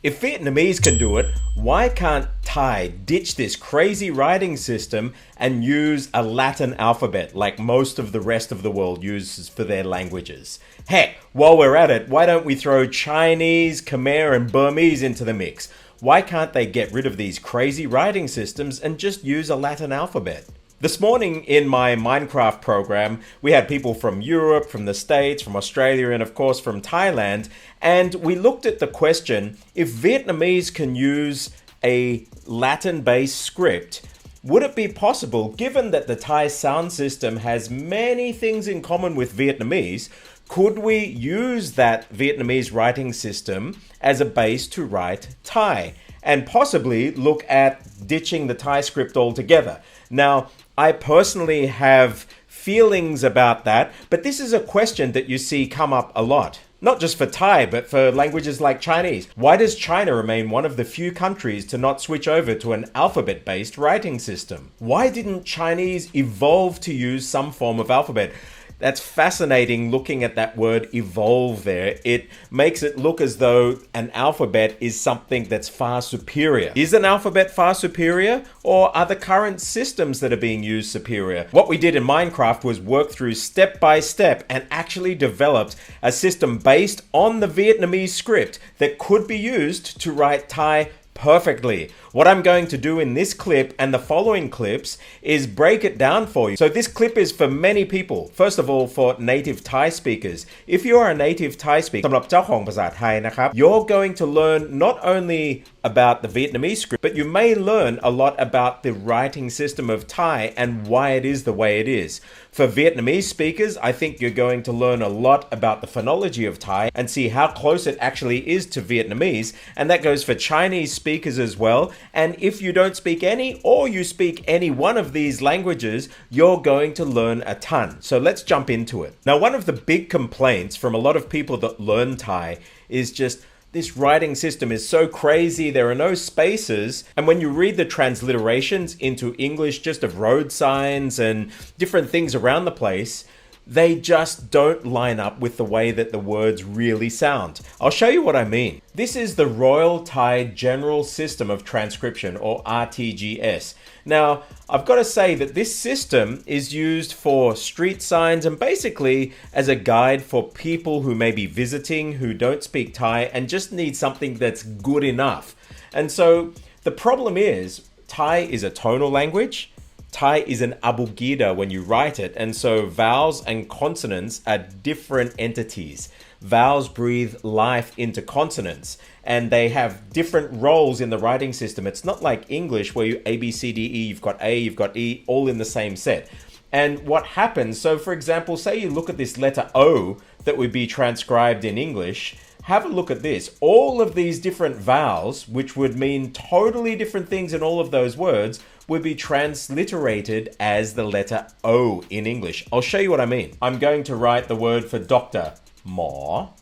If Vietnamese can do it, why can't Thai ditch this crazy writing system and use a Latin alphabet like most of the rest of the world uses for their languages? Heck, while we're at it, why don't we throw Chinese, Khmer, and Burmese into the mix? Why can't they get rid of these crazy writing systems and just use a Latin alphabet? This morning in my Minecraft program, we had people from Europe, from the States, from Australia, and of course from Thailand, and we looked at the question, if Vietnamese can use a Latin-based script, would it be possible, given that the Thai sound system has many things in common with Vietnamese, could we use that Vietnamese writing system as a base to write Thai, and possibly look at ditching the Thai script altogether? Now, I personally have feelings about that, but this is a question that you see come up a lot. Not just for Thai, but for languages like Chinese. Why does China remain one of the few countries to not switch over to an alphabet-based writing system? Why didn't Chinese evolve to use some form of alphabet? That's fascinating looking at that word evolve there. It makes it look as though an alphabet is something that's far superior. Is an alphabet far superior, or are the current systems that are being used superior? What we did in Minecraft was work through step by step and actually developed a system based on the Vietnamese script that could be used to write Thai perfectly. What I'm going to do in this clip and the following clips is break it down for you. So this clip is for many people. First of all, for native Thai speakers. If you are a native Thai speaker, สำหรับเจ้าของภาษาไทยนะครับ you're going to learn not only about the Vietnamese script, but you may learn a lot about the writing system of Thai and why it is the way it is. For Vietnamese speakers, I think you're going to learn a lot about the phonology of Thai and see how close it actually is to Vietnamese. And that goes for Chinese speakers as well. And if you don't speak any, or you speak any one of these languages, you're going to learn a ton. So let's jump into it. Now, one of the big complaints from a lot of people that learn Thai is just, this writing system is so crazy, there are no spaces. And when you read the transliterations into English just of road signs and different things around the place, they just don't line up with the way that the words really sound. I'll show you what I mean. This is the Royal Thai General System of Transcription, or RTGS. Now, I've got to say that this system is used for street signs and basically as a guide for people who may be visiting, who don't speak Thai and just need something that's good enough. And so the problem is, Thai is a tonal language. Thai is an abugida when you write it, and so vowels and consonants are different entities. Vowels breathe life into consonants, and they have different roles in the writing system. It's not like English where you A, B, C, D, E, you've got A, you've got E, all in the same set. And what happens, so for example, say you look at this letter O that would be transcribed in English. Have a look at this. All of these different vowels, which would mean totally different things in all of those words, would be transliterated as the letter O in English. I'll show you what I mean. I'm going to write the word for doctor, mo.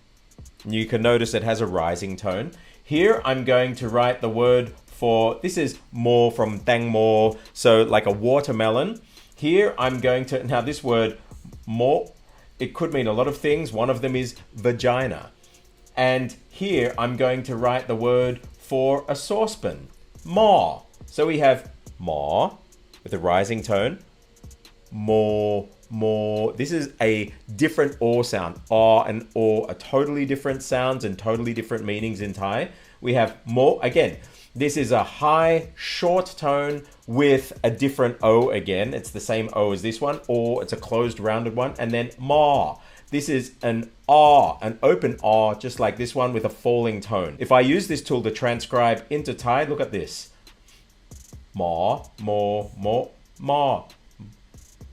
You can notice it has a rising tone. Here I'm going to write the word for, this is mo from tang mo, so like a watermelon. Here I'm going to, now this word mo, it could mean a lot of things. One of them is vagina. And here I'm going to write the word for a saucepan, mo. So we have mo with a rising tone, mo, mo. This is a different o sound. Ah and o are totally different sounds and totally different meanings in Thai. We have mo, again, this is a high, short tone with a different o again. It's the same o as this one, or it's a closed, rounded one. And then ma. This is an ah, an open ah, just like this one with a falling tone. If I use this tool to transcribe into Thai, look at this. Ma, mo, mo, ma.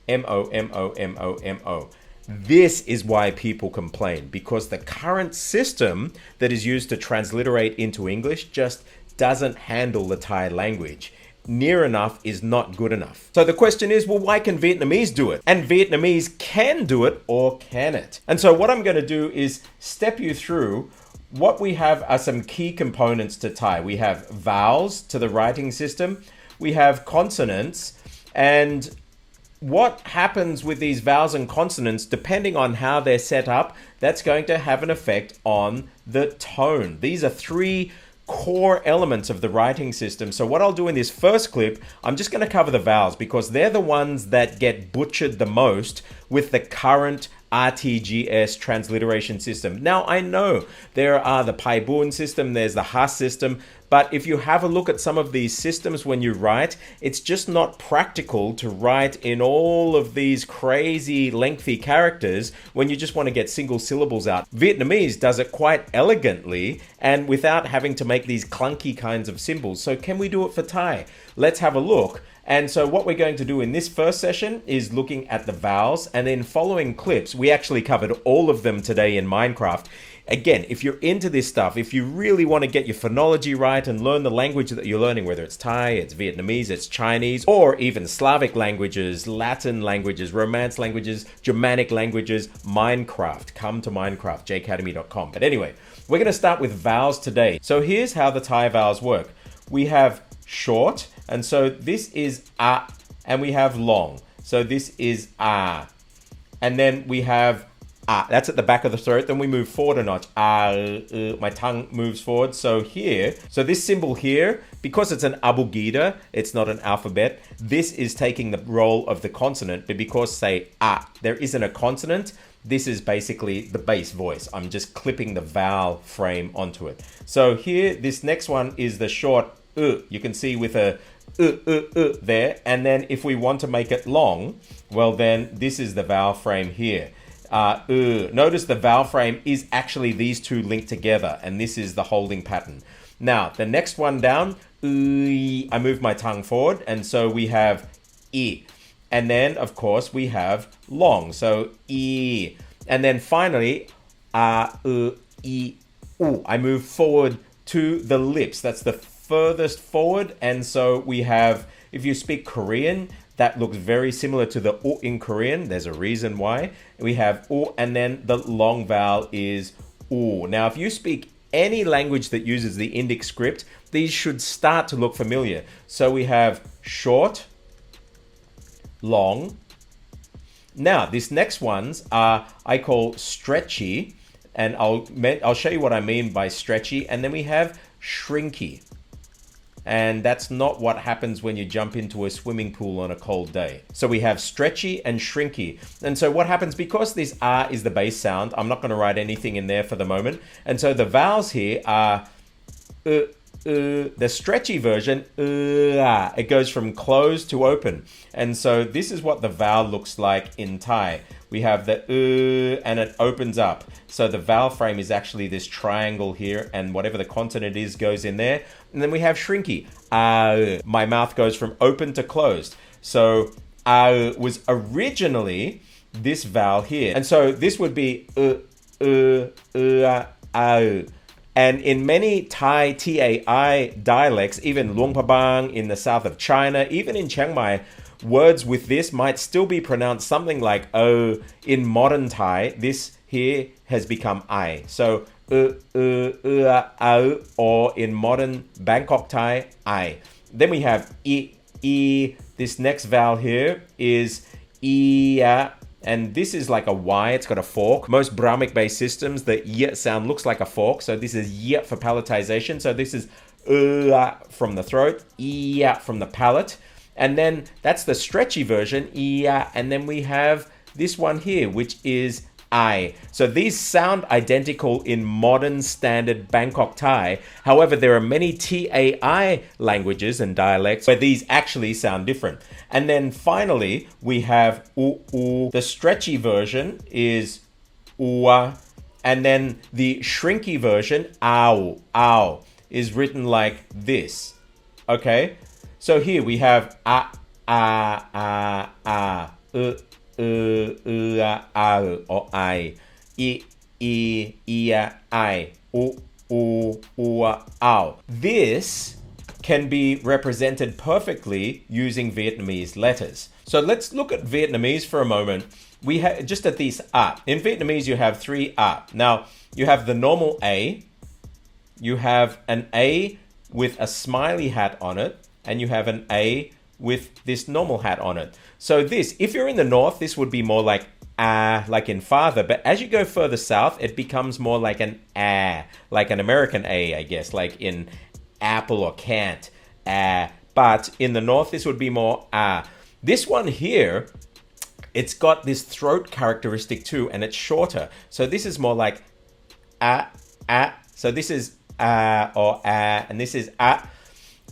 M-O, M-O, M-O, M-O. This is why people complain, because the current system that is used to transliterate into English just doesn't handle the Thai language. Near enough is not good enough. So the question is, well, why can Vietnamese do it? And Vietnamese can do it, or can it? And so what I'm going to do is step you through what we have are some key components to Thai. We have vowels to the writing system. We have consonants, and what happens with these vowels and consonants, depending on how they're set up, that's going to have an effect on the tone. These are three core elements of the writing system. So what I'll do in this first clip, I'm just going to cover the vowels because they're the ones that get butchered the most with the current RTGS transliteration system. Now, I know there are the Paibun system, there's the Haas system, but if you have a look at some of these systems when you write, it's just not practical to write in all of these crazy lengthy characters when you just want to get single syllables out. Vietnamese does it quite elegantly and without having to make these clunky kinds of symbols. So can we do it for Thai? Let's have a look. And so what we're going to do in this first session is looking at the vowels, and in following clips, we actually covered all of them today in Minecraft. Again, if you're into this stuff, if you really want to get your phonology right and learn the language that you're learning, whether it's Thai, it's Vietnamese, it's Chinese, or even Slavic languages, Latin languages, Romance languages, Germanic languages, Minecraft. Come to Minecraft, jacademy.com. But anyway, we're going to start with vowels today. So here's how the Thai vowels work. We have short, and so this is a, and we have long. So this is a. And then we have a. That's at the back of the throat. Then we move forward a notch. My tongue moves forward. So here, so this symbol here, because it's an abugida, it's not an alphabet. This is taking the role of the consonant, but because say a, there isn't a consonant, this is basically the base voice. I'm just clipping the vowel frame onto it. So here, this next one is the short you can see with a there, and then if we want to make it long, well then this is the vowel frame here. Notice the vowel frame is actually these two linked together, and this is the holding pattern. Now the next one down, I move my tongue forward, and so we have e, and then of course we have long, so e, and then finally e, u. I move forward to the lips. That's the furthest forward, and so we have, if you speak Korean, that looks very similar to the U in Korean. There's a reason why. We have U, and then the long vowel is U. Now, if you speak any language that uses the Indic script, these should start to look familiar. So we have short, long. Now, these next ones are, I call stretchy, and I'll show you what I mean by stretchy, and then we have shrinky. And that's not what happens when you jump into a swimming pool on a cold day. So we have stretchy and shrinky. And so what happens, because this R is the base sound, I'm not going to write anything in there for the moment. And so the vowels here are the stretchy version, it goes from closed to open. And so this is what the vowel looks like in Thai. We have the and it opens up. So the vowel frame is actually this triangle here, and whatever the consonant is goes in there. And then we have shrinky. My mouth goes from open to closed. So was originally this vowel here. And so this would be and in many Thai TAI dialects, even Luang Prabang in the south of China, even in Chiang Mai, words with this might still be pronounced something like O. In modern Thai, this here has become I. So or in modern Bangkok Thai, I. Then we have E. This next vowel here is Ia, and this is like a Y. It's got a fork. Most Brahmic-based systems, the Y sound looks like a fork. So this is Y for palatization. So this is from the throat, Ia from the palate. And then that's the stretchy version, Ia. And then we have this one here, which is I. So these sound identical in modern standard Bangkok Thai. However, there are many TAI languages and dialects where these actually sound different. And then finally, we have U. The stretchy version is Ua. And then the shrinky version, Ao, is written like this. Okay? So here we have or I, I, ow. This can be represented perfectly using Vietnamese letters. So let's look at Vietnamese for a moment. We have just at these A. In Vietnamese, you have three A. Now, you have the normal A. You have an A with a smiley hat on it. And you have an A with this normal hat on it. So this, if you're in the north, this would be more like like in father. But as you go further south, it becomes more like an like an American A, I guess, like in apple or can't. But in the north, this would be more This one here, it's got this throat characteristic too, and it's shorter. So this is more like So this is or and this is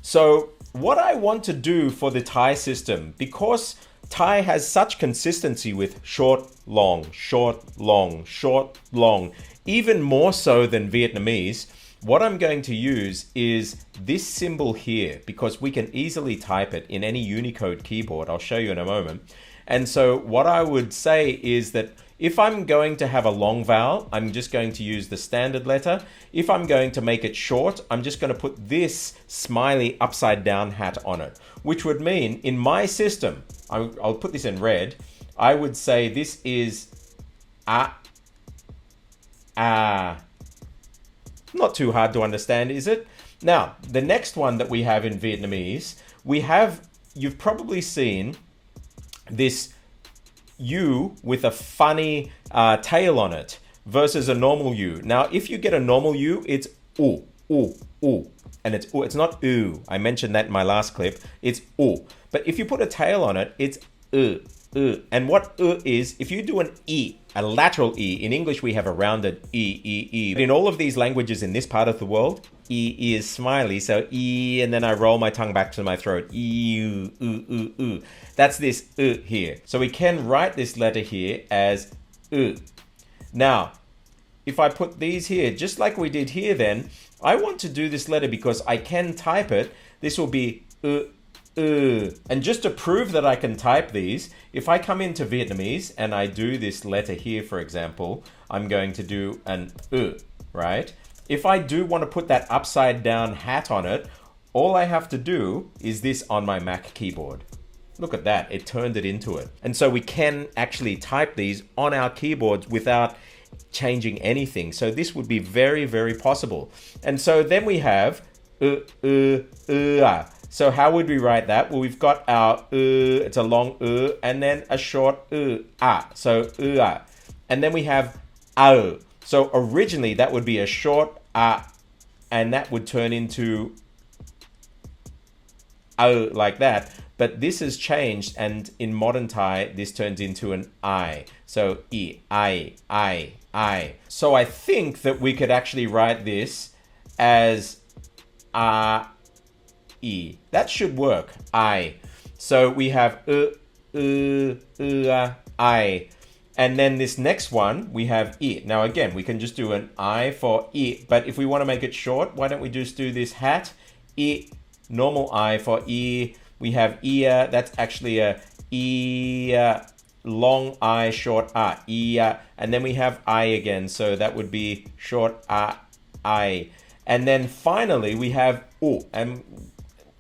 So what I want to do for the Thai system, because Thai has such consistency with short, long, short, long, short, long, even more so than Vietnamese, what I'm going to use is this symbol here, because we can easily type it in any Unicode keyboard. I'll show you in a moment. And so what I would say is that if I'm going to have a long vowel, I'm just going to use the standard letter. If I'm going to make it short, I'm just going to put this smiley upside down hat on it, which would mean in my system, I'll put this in red, I would say this is Not too hard to understand, is it? Now, the next one that we have in Vietnamese, you've probably seen this U with a funny tail on it versus a normal U. Now, if you get a normal U, it's U, U, U. And it's U. It's not U. I mentioned that in my last clip. It's U. But if you put a tail on it, it's U, U. And what U is, if you do an E, a lateral E, in English we have a rounded E, E, E. But in all of these languages in this part of the world, E is smiley. So E, and then I roll my tongue back to my throat. E, U, U, U, U. That's this U here. So we can write this letter here as U. Now, if I put these here, just like we did here then, I want to do this letter because I can type it. This will be U, U. And just to prove that I can type these, if I come into Vietnamese and I do this letter here, for example, I'm going to do an U, right? If I do want to put that upside down hat on it, all I have to do is this on my Mac keyboard. Look at that, it turned it into it. And so we can actually type these on our keyboards without changing anything. So this would be very, very possible. And so then we have So how would we write that? Well, we've got our it's a long and then a short So and then we have So originally that would be a short and that would turn into like that. But this has changed, and in modern Thai, this turns into an I. So I. So I think that we could actually write this as E. That should work. I. So we have I. And then this next one, we have E. Now again, we can just do an I for E. But if we want to make it short, why don't we just do this hat? E. Normal I for E. We have ear. That's actually a E. Long I, short E. And then we have I again. So that would be short I. And then finally, we have U. And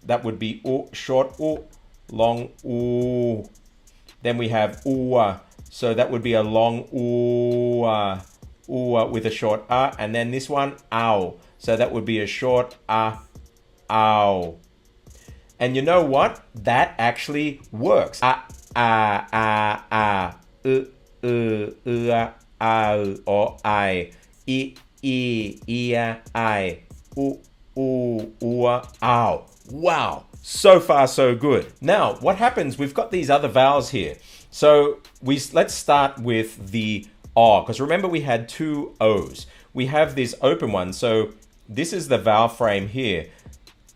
that would be U, short U, long U. Then we have U. So that would be a long U with a short and then this one, ow. So that would be a short ow. And you know what? That actually works. Or I. I. Ow. Wow. So far, so good. Now, what happens? We've got these other vowels here. So let's start with the O, because remember we had two O's. We have this open one. So this is the vowel frame here.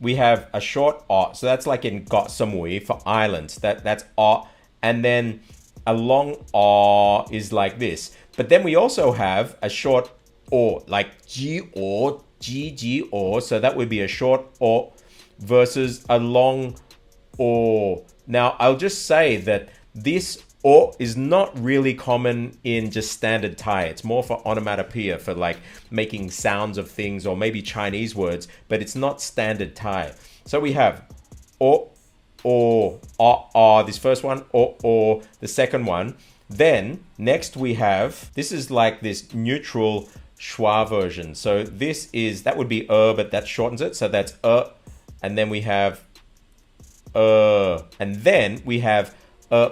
We have a short O. So that's like in Got Samui for islands. That's O. And then a long O is like this. But then we also have a short O, like G-O, G-G-O. So that would be a short O versus a long O. Now, I'll just say that this O is not really common in just standard Thai. It's more for onomatopoeia, for like making sounds of things, or maybe Chinese words, but it's not standard Thai. So we have O, this first one, O, the second one. Then next we have, this is like this neutral schwa version. So that would be but that shortens it. So that's and then we have and then we have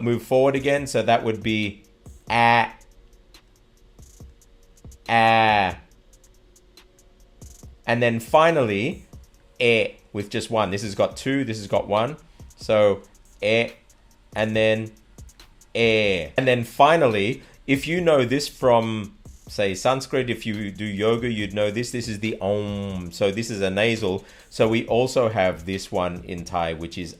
move forward again. So that would be a, a. And then finally, e with just one. This has got two, this has got one. So, e, and then e. And then finally, if you know this from, say, Sanskrit, if you do yoga, you'd know this. This is the om. So this is a nasal. So we also have this one in Thai, which is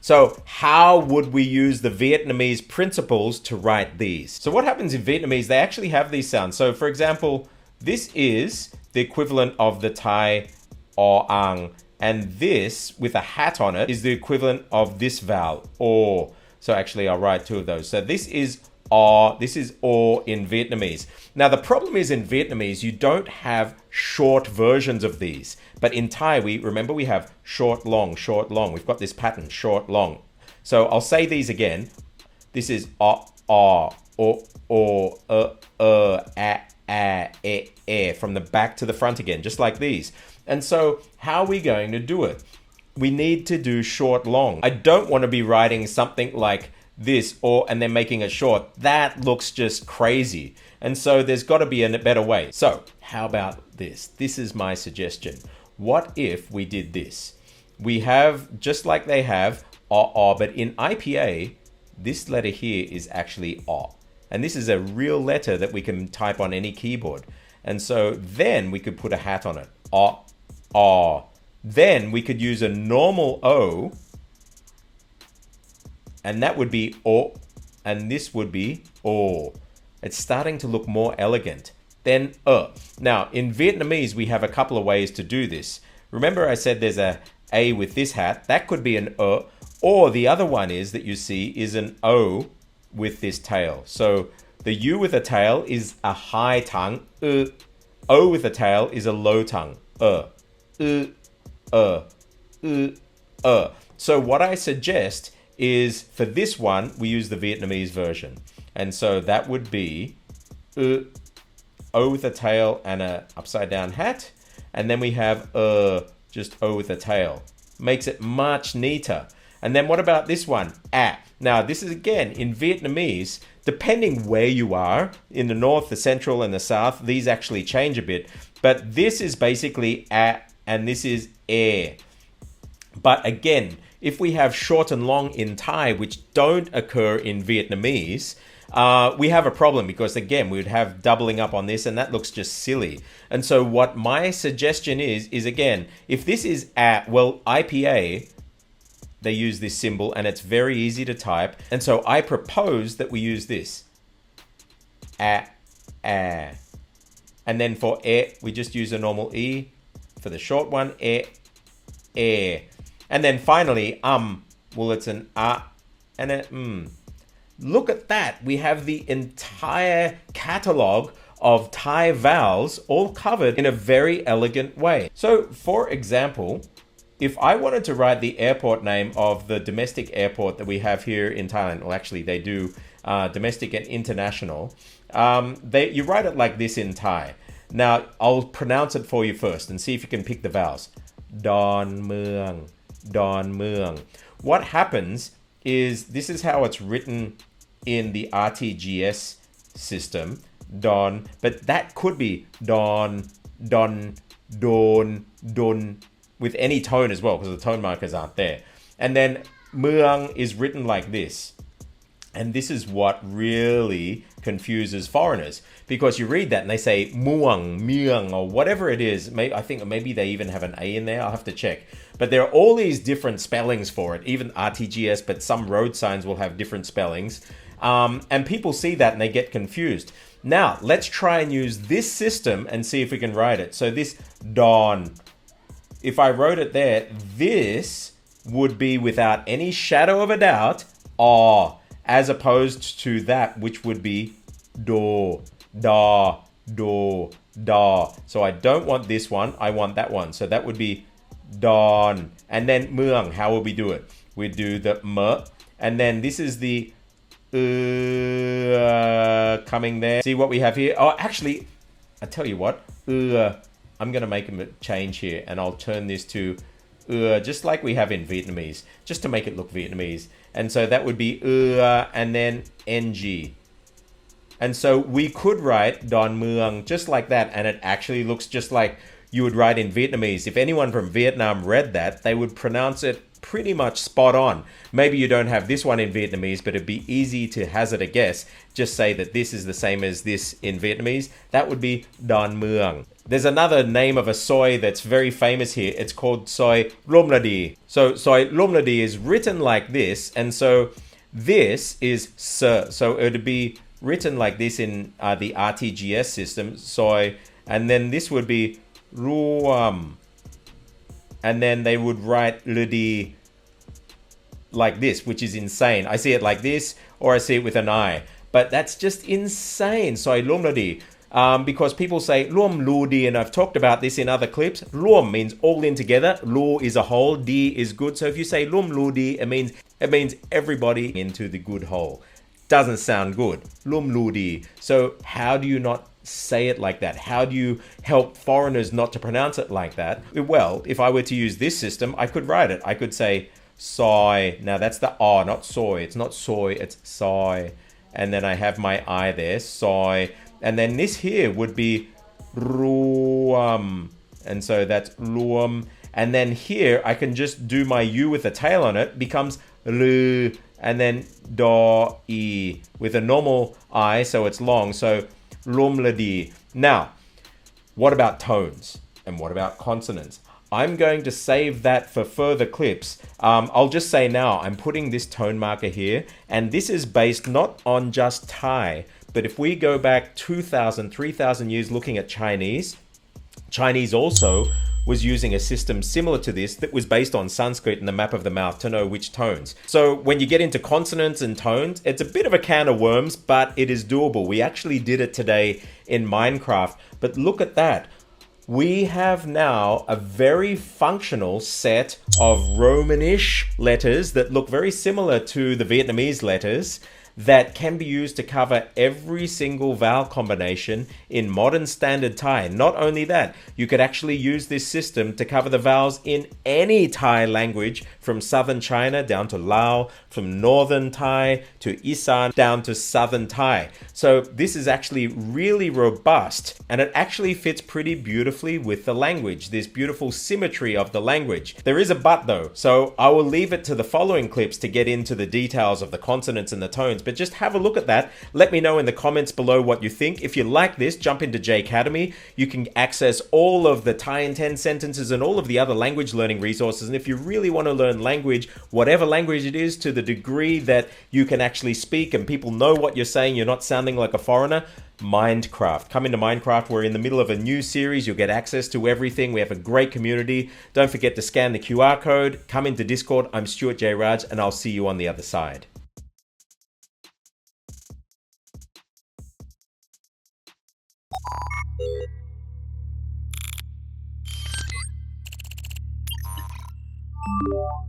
So how would we use the Vietnamese principles to write these? So what happens in Vietnamese, they actually have these sounds. So for example, this is the equivalent of the Thai or ang. And this, with a hat on it, is the equivalent of this vowel, or. So actually, I'll write two of those. So this is or, this is or in Vietnamese. Now, the problem is in Vietnamese, you don't have short versions of these. But in Thai, remember we have short, long, short, long. We've got this pattern, short, long. So I'll say these again. This is or, from the back to the front again, just like these. And so how are we going to do it? We need to do short, long. I don't want to be writing something like this or and then making it short. That looks just crazy. And so there's got to be a better way. So how about this? This is my suggestion. What if we did this? We have, just like they have, but in IPA, this letter here is actually O. And this is a real letter that we can type on any keyboard. And so then we could put a hat on it. O. Then we could use a normal O, and that would be O, and this would be O. It's starting to look more elegant. Then Now, in Vietnamese, we have a couple of ways to do this. Remember I said there's a with this hat. That could be an or the other one is that you see is an O with this tail. So the U with a tail is a high tongue. O with a tail is a low tongue. So what I suggest is for this one, we use the Vietnamese version. And so that would be O with a tail and a upside down hat. And then we have just O with a tail. Makes it much neater. And then what about this one? Now this is again in Vietnamese, depending where you are, in the north, the central and the south, these actually change a bit. But this is basically and this is e. But again, if we have short and long in Thai, which don't occur in Vietnamese, we have a problem because again, we would have doubling up on this and that looks just silly. And so what my suggestion is again, if this is well, IPA, they use this symbol and it's very easy to type. And so I propose that we use this. And then for e, we just use a normal E. For the short one, e. And then finally, well, it's an and an Look at that. We have the entire catalog of Thai vowels all covered in a very elegant way. So, for example, if I wanted to write the airport name of the domestic airport that we have here in Thailand, well, actually they do domestic and international, you write it like this in Thai. Now, I'll pronounce it for you first and see if you can pick the vowels. Don Mueang. Don Mueang. What happens is this is how it's written in the RTGS system. Don. But that could be Don, Don, Don, Don, with any tone as well, because the tone markers aren't there. And then Mueang is written like this. And this is what really confuses foreigners, because you read that and they say muang, myung, or whatever it is. I think maybe they even have an A in there. I'll have to check. But there are all these different spellings for it, even RTGS, but some road signs will have different spellings. And people see that and they get confused. Now, let's try and use this system and see if we can write it. So this Don, if I wrote it there, this would be without any shadow of a doubt, as opposed to that, which would be do, da, do, da. So I don't want this one, I want that one. So that would be don. And then mueang, how would we do it? We do the m, and then this is the coming there. See what we have here? Oh, actually, I tell you what, I'm going to make a change here, and I'll turn this to just like we have in Vietnamese, just to make it look Vietnamese. And so that would be and then ng. And so we could write Don Muang just like that, and it actually looks just like you would write in Vietnamese. If anyone from Vietnam read that, they would pronounce it pretty much spot on. Maybe you don't have this one in Vietnamese, but it'd be easy to hazard a guess. Just say that this is the same as this in Vietnamese. That would be Don Muang. There's another name of a soy that's very famous here. It's called soy Lomladi. So soy Lomladi is written like this, and so this is sir. So it would be written like this in the RTGS system, soy, and then this would be Ruam. And then they would write Ludi like this, which is insane. I see it like this, or I see it with an I. But that's just insane. Soy Lomladi. Because people say luom ludi, and I've talked about this in other clips. Luom means all in together. Lu is a whole. Di is good. So if you say luom ludi, it means everybody into the good whole. Doesn't sound good. Luom ludi. So how do you not say it like that? How do you help foreigners not to pronounce it like that? Well, if I were to use this system, I could write it. I could say soy. Now that's the R, not soy. It's not soy, it's soy. And then I have my I there, soy. And then this here would be ruam. And so that's luam. And then here I can just do my U with a tail on it, becomes lu. And then do I with a normal I, so it's long. So Lomladi. Now, what about tones? And what about consonants? I'm going to save that for further clips. I'll just say now, I'm putting this tone marker here, and this is based not on just Thai, but if we go back 2,000, 3,000 years looking at Chinese also was using a system similar to this that was based on Sanskrit and the map of the mouth to know which tones. So when you get into consonants and tones, it's a bit of a can of worms, but it is doable. We actually did it today in Minecraft, but look at that. We have now a very functional set of Romanish letters that look very similar to the Vietnamese letters that can be used to cover every single vowel combination in modern standard Thai. Not only that, you could actually use this system to cover the vowels in any Thai language, from southern China down to Lao, from northern Thai to Isan down to southern Thai. So this is actually really robust, and it actually fits pretty beautifully with the language, this beautiful symmetry of the language. There is a but though, so I will leave it to the following clips to get into the details of the consonants and the tones, but just have a look at that. Let me know in the comments below what you think. If you like this, jump into J Academy. You can access all of the Thai in 10 sentences and all of the other language learning resources. And if you really want to learn language, whatever language it is, to the degree that you can actually speak and people know what you're saying, you're not sounding like a foreigner, Minecraft. Come into Minecraft. We're in the middle of a new series. You'll get access to everything. We have a great community. Don't forget to scan the QR code. Come into Discord. I'm Stuart J. Raj, and I'll see you on the other side. You